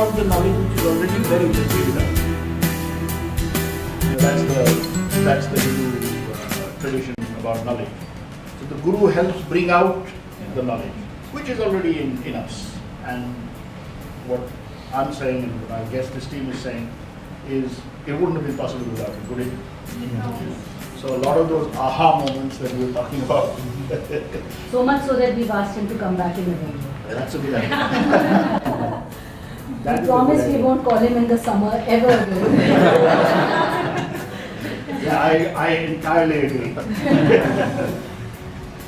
out the knowledge which is already there, you just give it out. That's the Hindu tradition about knowledge. So the Guru helps bring out the knowledge, which is already in us. And what I'm saying, and what I guess this team is saying, is it wouldn't have been possible without it, would it? No. So a lot of those aha moments that we were talking about. So much so that we've asked him to come back in November. That's a good idea. We promise we won't call him in the summer ever again. Yeah, I entirely agree.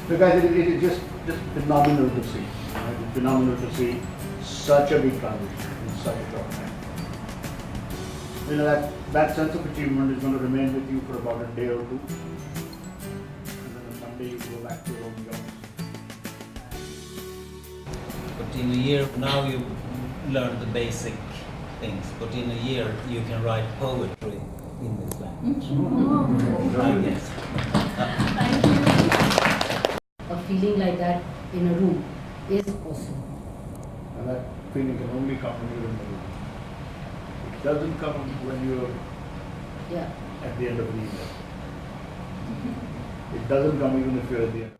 Because it is just phenomenal to see. Right? It's phenomenal to see such a big transition in such a short time. You know, that sense of achievement is going to remain with you for about a day or two. And then on Monday you go back to your own job. But in a year, now you learn the basic things, but in a year you can write poetry in this language. I guess. A feeling like that in a room is awesome. And that feeling can only come when you're in the room. It doesn't come when you're at the end of the evening. It doesn't come even if you're at the end.